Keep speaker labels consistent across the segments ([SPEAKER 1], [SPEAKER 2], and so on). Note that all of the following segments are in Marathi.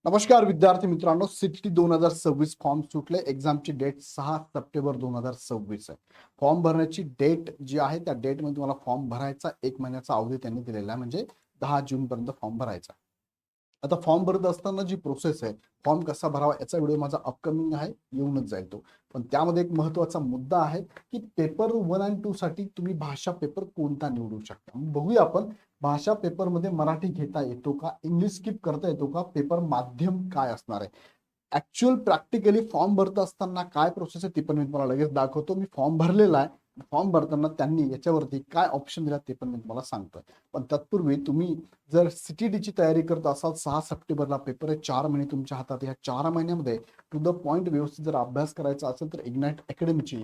[SPEAKER 1] नमस्कार विद्यार्थी मित्रांनो, सीटी 2026 फॉर्म सुटले. एक्झामची डेट 6 सप्टेंबर 2026 आहे. फॉर्म भरण्याची डेट जी आहे त्या डेटमध्ये तुम्हाला फॉर्म भरायचा 1 महिन्याचा अवधी त्यांनी दिलेला आहे, म्हणजे 10 जून पर्यंत फॉर्म भरायचा. आता फॉर्म भरत असताना जी प्रोसेस आहे, फॉर्म कसा भरावा याचा व्हिडिओ माझा अपकमिंग आहे, येऊनच जाईल तो. पण त्यामध्ये एक महत्त्वाचा मुद्दा आहे की पेपर 1 आणि 2 साठी तुम्ही भाषा पेपर कोणता निवडू शकता. बघूया आपण भाषा पेपरमध्ये मराठी घेता येतो का, इंग्लिश स्किप करता येतो का, पेपर माध्यम काय असणार आहे. ऍक्च्युअल प्रॅक्टिकली फॉर्म भरत असताना काय प्रोसेस आहे ती पण मी तुम्हाला लगेच दाखवतो. मी फॉर्म भरलेला आहे. फॉर्म भरताना त्यांनी याच्यावरती काय ऑप्शन दिला ते पण मी तुम्हाला सांगतोय. पण तत्पूर्वी तुम्ही जर सीटीडीची तयारी करत असाल, 6 सप्टेंबरला पेपर आहे, 4 महिने तुमच्या हातात. या 4 महिन्यामध्ये टू द पॉइंट व्यवस्थित जर अभ्यास करायचा असेल तर इग्नाइट अकॅडमीची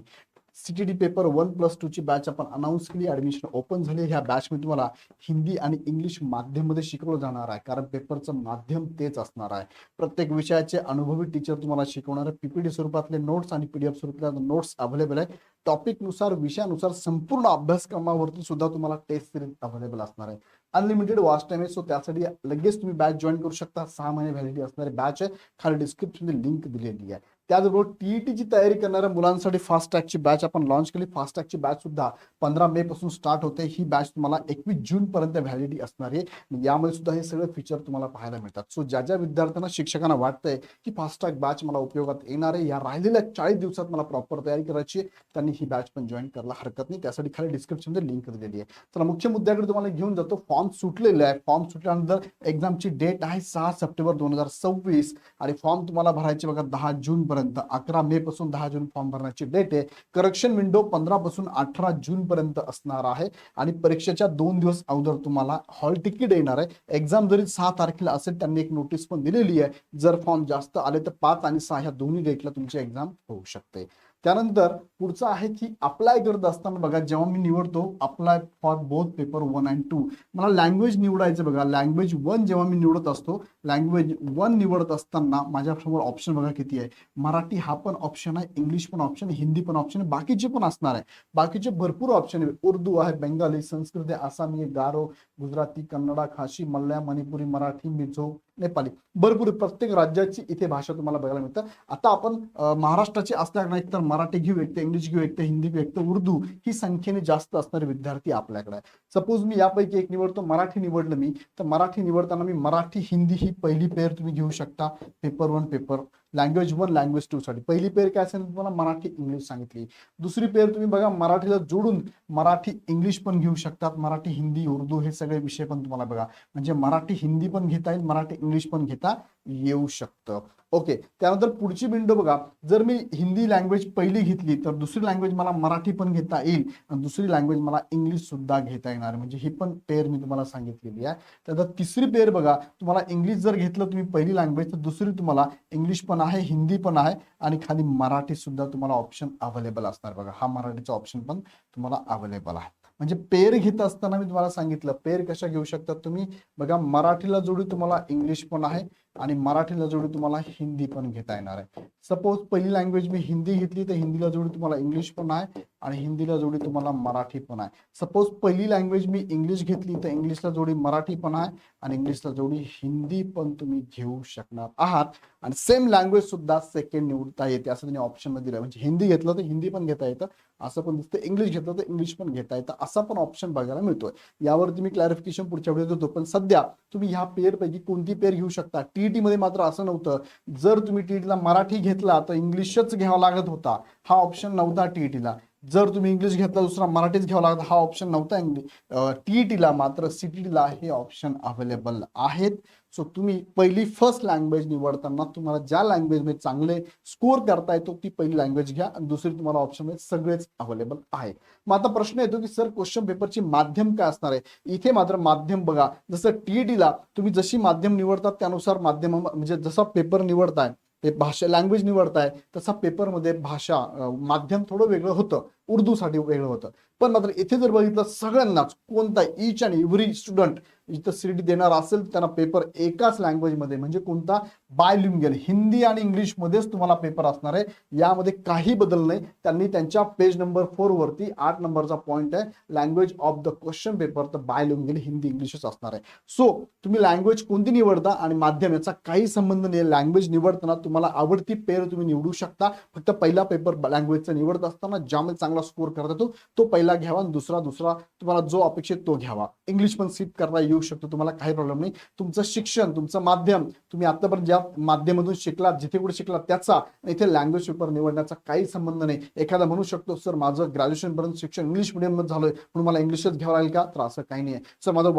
[SPEAKER 1] सीटीडी पेपर 1+2 ची बॅच आपण अनाऊन्स केली. ऍडमिशन ओपन झाली. ह्या बॅच मध्ये तुम्हाला हिंदी आणि इंग्लिश माध्यम मध्ये शिकवलं जाणार आहे, कारण पेपरचं माध्यम तेच असणार आहे. प्रत्येक विषयाचे अनुभवी टीचर तुम्हाला शिकवणार आहे. पीपीटी स्वरूपातले नोट्स आणि पीडीएफ स्वरूपातले नोट्स अवेलेबल आहे. टॉपिक नुसार, विषयानुसार संपूर्ण अभ्यासक्रमावरती सुद्धा तुम्हाला टेस्ट सिरीज अवेलेबल असणार आहे. अनलिमिटेड वॉच टाइम आहे, सो त्यासाठी लगेच तुम्ही बॅच जॉईन करू शकता. 6 महिने व्हॅलिडिटी असणारी बॅच आहे. खाली डिस्क्रिप्शन मध्ये लिंक दिलेली आहे. त्याचबरोबर टीईटीची तयारी करणाऱ्या मुलांसाठी फास्ट ट्रॅकची बॅच आपण लॉन्च केली. फास्ट ट्रॅकची बॅच सुद्धा 15 मे पासून स्टार्ट होते. ही बॅच तुम्हाला 21 जून पर्यंत व्हॅलिडिटी असणार आहे. यामध्ये सुद्धा हे सगळे फीचर तुम्हाला पाहायला मिळतात. सो ज्या ज्या विद्यार्थ्यांना, शिक्षकांना वाटतंय की फास्ट ट्रॅक बॅच मला उपयोगात येणार आहे, या राहिलेल्या 40 दिवसात मला प्रॉपर तयारी करायची आहे, त्यांनी ही बॅच पण जॉईन करायला हरकत नाही. त्यासाठी खाली डिस्क्रिप्शन मध्ये लिंक दिलेली आहे. तर मुख्य मुद्द्याकडे तुम्हाला घेऊन जातो. फॉर्म सुटलेले आहे. फॉर्म सुटल्यानंतर एक्झामची डेट आहे 6 सप्टेंबर 2026 आणि फॉर्म तुम्हाला भरायचे बघा 10 जून पर्यंत. 11 मे पासून 10 जून फॉर्म भरण्याची डेट आहे. करेक्शन विंडो 15 पासून 18 जून पर्यंत असणार आहे आणि परीक्षेच्या 2 दिवस अगोदर तुम्हाला हॉल तिकीट येणार आहे. एक्झाम जरी 6 तारखेला असेल, त्यांनी एक नोटीस पण दिलेली आहे. जर फॉर्म जास्त आले तर 5 आणि 6 ह्या दोन्ही डेटला तुमची एक्झाम होऊ शकते. त्यानंतर पुढचं आहे की अप्लाय करत असताना बघा, जेव्हा मी निवडतो अप्लाय फॉर बोथ पेपर 1 आणि 2, मला लँग्वेज निवडायचं बघा. लँग्वेज 1 जेव्हा मी निवडत असतो, लँग्वेज 1 निवडत असताना माझ्यासमोर ऑप्शन बघा किती आहे. मराठी हा पण ऑप्शन आहे, इंग्लिश पण ऑप्शन आहे, हिंदी पण ऑप्शन आहे, बाकीचे पण असणार आहे. बाकीचे भरपूर ऑप्शन आहे. उर्दू आहे, बेंगाली, संस्कृत आहे, आसामी, गारो, गुजराती, कन्नडा, खाशी, मल्याळम, मणिपुरी, मराठी, मिझो, नेपाली, भरपूर प्रत्येक राज्याची इथे भाषा तुम्हाला बघायला मिळतं. आता आपण महाराष्ट्राचे असल्या नाही तर मराठी घेऊ, एक तर इंग्लिश घेऊ, एक तर हिंदी घेऊ, एक तर उर्दू, ही संख्येने जास्त असणारे विद्यार्थी आपल्याकडे आहे. सपोज मी यापैकी एक निवडतो, मराठी निवडलं मी, तर मराठी निवडताना मी मराठी हिंदी ही पहिली पेअर तुम्ही घेऊ शकता. पेपर 1, पेपर लँग्वेज 1, लँग्वेज 2 साठी पहिली पेअर काय असेल तुम्हाला मराठी इंग्लिश सांगितली. दुसरी पेअर तुम्ही बघा मराठीला जोडून मराठी इंग्लिश पण घेऊ शकतात. मराठी हिंदी उर्दू हे सगळे विषय पण तुम्हाला बघा, म्हणजे मराठी हिंदी पण घेता येईल, मराठी इंग्लिश पण घेता येऊ शकतं. ओके. त्यानंतर पुढची विंडो बघा, जर मी हिंदी लँग्वेज पहिली घेतली तर दुसरी लँग्वेज मला मराठी पण घेता येईल आणि दुसरी लँग्वेज मला इंग्लिश सुद्धा घेता येणार, म्हणजे ही पण पेअर मी तुम्हाला सांगितलेली आहे. त्यानंतर तिसरी पेअर बघा, तुम्हाला इंग्लिश जर घेतलं तुम्ही पहिली लँग्वेज, तर दुसरी तुम्हाला इंग्लिश पण आहे, हिंदी पण आहे आणि खाली मराठी सुद्धा तुम्हाला ऑप्शन अवेलेबल असणार बघा. हा मराठीचा ऑप्शन पण तुम्हाला अवेलेबल आहे. म्हणजे पेअर घेत असताना मी तुम्हाला सांगितलं पेअर कशा घेऊ शकतात तुम्ही बघा. मराठीला जोडी तुम्हाला इंग्लिश पण आहे आणि मराठीला जोडी तुम्हाला हिंदी पण घेता येणार आहे. सपोज पहिली लँग्वेज मी हिंदी घेतली तर हिंदीला जोडी तुम्हाला इंग्लिश पण आहे आणि हिंदीला जोडी तुम्हाला मराठी पण आहे. सपोज पहिली लँग्वेज मी इंग्लिश घेतली तर इंग्लिशला जोडी मराठी पण आहे आणि इंग्लिशला जोडी हिंदी पण तुम्ही घेऊ शकणार आहात. आणि सेम लँग्वेज सुद्धा सेकंड निवडता येते असं त्यांनी ऑप्शन मध्ये दिलं, म्हणजे हिंदी घेतलं तर हिंदी पण घेता येतं असं पण दिसतं, इंग्लिश घेतलं तर इंग्लिश पण घेता येतं असा पण ऑप्शन बघायला मिळतोय. यावरती मी क्लॅरिफिकेशन पुढच्या व्हिडिओ देतो. पण सध्या तुम्ही ह्या पेअर पैकी कोणती पेअर घेऊ शकता. टीईटी मध्ये मात्र असं नव्हतं, जर तुम्ही टीईटीला मराठी घेतला तर इंग्लिशच घ्यावा लागत होता, हा ऑप्शन नव्हता टीईटीला. जर तुम्ही इंग्लिश घेतला दुसरा मराठीच घ्यावा लागत, हा ऑप्शन नव्हता टीईटीला. मात्र सीटीला हे ऑप्शन अवेलेबल आहेत. सो तुम्ही पहिली फर्स्ट लँग्वेज निवडताना तुम्हाला ज्या लँग्वेजमध्ये चांगले स्कोअर करता येतो ती पहिली लँग्वेज घ्या आणि दुसरी तुम्हाला ऑप्शन सगळेच अवेलेबल आहे. मग आता प्रश्न येतो की सर क्वेश्चन पेपरची माध्यम काय असणार आहे. इथे मात्र माध्यम बघा, जसं टीईटीला तुम्ही जशी माध्यम निवडतात त्यानुसार माध्यम, म्हणजे जसा पेपर निवडताय भाषा लँग्वेज निवडताय तसा पेपरमध्ये भाषा माध्यम थोडं वेगळं होतं. उर्दूसाठी वेगळं होतं. पण मात्र इथे जर बघितलं सगळ्यांनाच कोणता ईच अँड एव्हरी स्टुडंट इथं सीईटी देणार असेल त्यांना पेपर एकाच लँग्वेजमध्ये म्हणजे कोणता बायलिंग्वल हिंदी आणि इंग्लिशमध्येच तुम्हाला पेपर असणार आहे. यामध्ये काही बदल नाही. त्यांनी त्यांच्या पेज नंबर 4 वरती 8 नंबरचा पॉईंट आहे language of the question paper तर बायलिंग्वल हिंदी इंग्लिशच असणार आहे. सो तुम्ही लँग्वेज कोणती निवडता आणि माध्यम याचा काही संबंध नाही. लँग्वेज निवडताना तुम्हाला आवडती पेअर तुम्ही निवडू शकता. फक्त पहिला पेपर लँग्वेजचा निवडत असताना ज्यामध्ये चांगला स्कोर करता येतो तो पहिला घ्यावा आणि दुसरा तुम्हाला जो अपेक्षित तो घ्यावा. इंग्लिश पण स्किप करता येऊ शकतो तुम्हाला काही प्रॉब्लेम नाही. तुमचं शिक्षण तुमचं माध्यम तुम्ही आतापर्यंत ज्या माध्यमातून शिकलात जिथे कुठे शिकलात त्याचा इथे लँग्वेज पेपर निवडण्याचा काही संबंध नाही. एखादा म्हणू शकतो सर माझं ग्रॅज्युएशन पर्यंत शिक्षण इंग्लिश मध्ये झालंय म्हणून मला इंग्लिशच घ्यावं लागेल का, तर असं काही नाही. सर माझं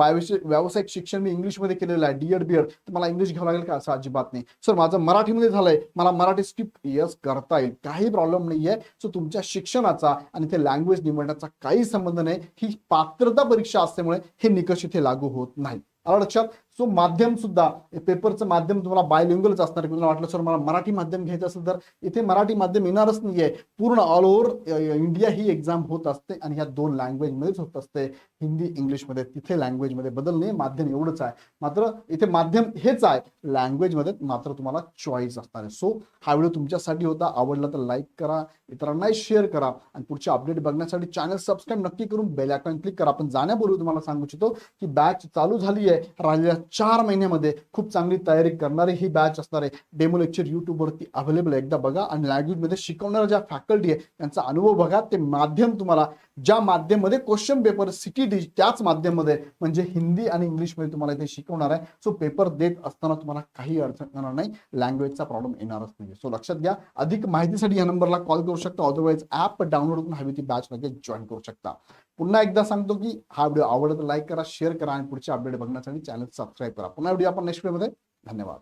[SPEAKER 1] व्यावसायिक शिक्षण मी इंग्लिशमध्ये केलेलं आहे डीएड बीएड तर मला इंग्लिश घ्यावं लागेल का, असं अजिबात नाही. सर माझं मराठीमध्ये झालंय मला मराठी स्किप यस करता येईल काही प्रॉब्लेम नाहीये. सो तुमच्या शिक्षणाचा आणि ते लँग्वेज निवडण्याचा काही संबंध नाही. ही पात्रता परीक्षा असल्यामुळे हे निकष इथे लागू होत नाही. आलं लक्षात. सो माध्यम सुद्धा पेपरचं माध्यम तुम्हाला बायलिंग्वलच असणार आहे. तुम्हाला वाटलं सर मला मराठी माध्यम घ्यायचं असेल तर इथे मराठी माध्यम येणारच नाहीये. पूर्ण ऑल ओव्हर इंडिया ही एक्झाम होत असते आणि ह्या 2 लँग्वेजमध्येच होत असते हिंदी इंग्लिशमध्ये. तिथे लँग्वेजमध्ये बदल नाही. माध्यम एवढंच आहे. मात्र इथे माध्यम हेच आहे लँग्वेजमध्ये मात्र तुम्हाला चॉईस असणार आहे. सो हा व्हिडिओ तुमच्यासाठी होता. आवडला तर लाईक करा, इतरांनाही शेअर करा आणि पुढचे अपडेट बघण्यासाठी चॅनल सबस्क्राईब नक्की करून बेल आयकॉन क्लिक करा. आपण जाण्यापूर्वी तुम्हाला सांगू इच्छितो की बॅच चालू झाली आहे. राहिलेल्या 4 महिन्यामध्ये खूप चांगली तयारी करणारी ही बॅच असणार आहे. डेमो लेक्चर युट्यूब वरती अवेलेबल आहे. एकदा बघा आणि लँग्वेजमध्ये शिकवणाऱ्या ज्या फॅकल्टी आहे त्यांचा अनुभव बघा. ते माध्यम तुम्हाला ज्या माध्यममध्ये क्वेश्चन पेपर सीटीटी त्याच माध्यममध्ये म्हणजे हिंदी आणि इंग्लिशमध्ये तुम्हाला इथे शिकवणार आहे. सो पेपर देत असताना तुम्हाला काही अडचण येणार नाही. लँग्वेजचा प्रॉब्लेम येणारच नाही. सो लक्षात घ्या. अधिक माहितीसाठी या नंबरला कॉल करू शकता. अदरवाईज ऍप डाउनलोड करून हवी ती बॅच लगेच जॉईन करू शकता. पुन्हा एकदा सांगतो की हा व्हिडिओ आवडला तर लाईक करा, शेअर करा आणि पुढचे अपडेट बघण्यासाठी चॅनल सबस्क्राईब करा. पुन्हा व्हिडिओ आपण नेक्स्ट व्हिडिओमध्ये. धन्यवाद.